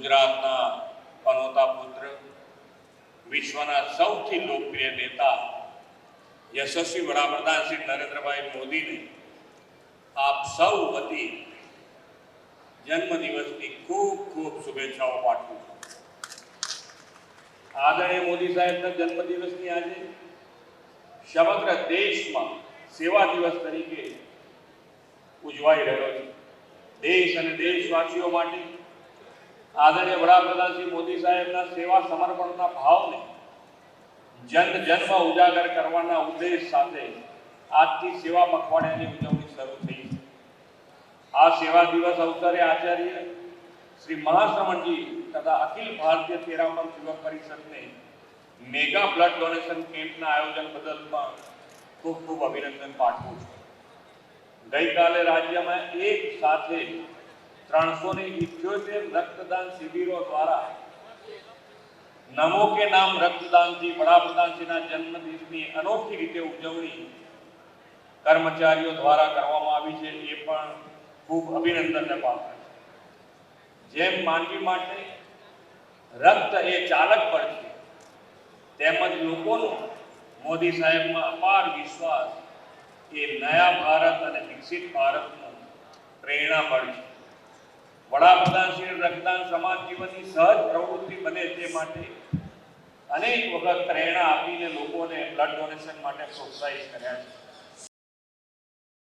ગુજરાતના પનોતા પુત્ર, વિશ્વના સૌથી લોકપ્રિય નેતા યશસ્વી વડાપ્રધાન શ્રી નરેન્દ્રભાઈ મોદીને આપ સૌ વતી જન્મદિવસની ખૂબ ખૂબ શુભેચ્છાઓ પાઠવું છું. આદરણીય મોદી સાહેબના જન્મદિવસની આજે સમગ્ર દેશમાં સેવા દિવસ તરીકે ઉજવાઈ રહ્યો છે. દેશ અને દેશવાસીઓ માટે આદરણીય વડાપ્રધાન શ્રી મોદી સાહેબના સેવા સમર્પણના ભાવને જન જનમાં ઉજાગર કરવાના ઉદ્દેશ સાથે આજથી સેવા પખવાડિયાની ઉજવણી શરૂ થઈ છે. આ સેવા દિવસ અવસરે આચાર્ય શ્રી મહાશ્રમણજી તથા અખિલ ભારતીય તેરાપંથ યુવક પરિષદને મેગા બ્લડ ડોનેશન કેમ્પના આયોજન બદલ પણ ખૂબ ખૂબ અભિનંદન પાઠવું છું. ગઈકાલે રાજ્યમાં એક સાથે 378 રક્તદાન શિબિરો દ્વારા નમો કે નામ રક્તદાનથી વડાપ્રધાનશ્રીના જન્મદિવસની અનોખી રીતે ઉજવણી કર્મચારીઓ દ્વારા કરવામાં આવી છે. એ પણ ખૂબ અભિનંદનને પાત્ર છે. જેમ માનવી માટે રક્ત એ ચાલક બળ છે, તેમજ લોકોનો મોદી સાહેબમાં અપાર વિશ્વાસ એ નયા ભારત અને વિકસિત ભારતનું પ્રેરણા બળ છે. વડાપ્રધાન શ્રી રક્તદાન સમાજ જીવનની સહજ પ્રવૃત્તિ બને તે માટે અનેક વખત પ્રેરણા આપીને લોકોને બ્લડ ડોનેશન માટે પ્રોત્સાહિત કર્યા છે.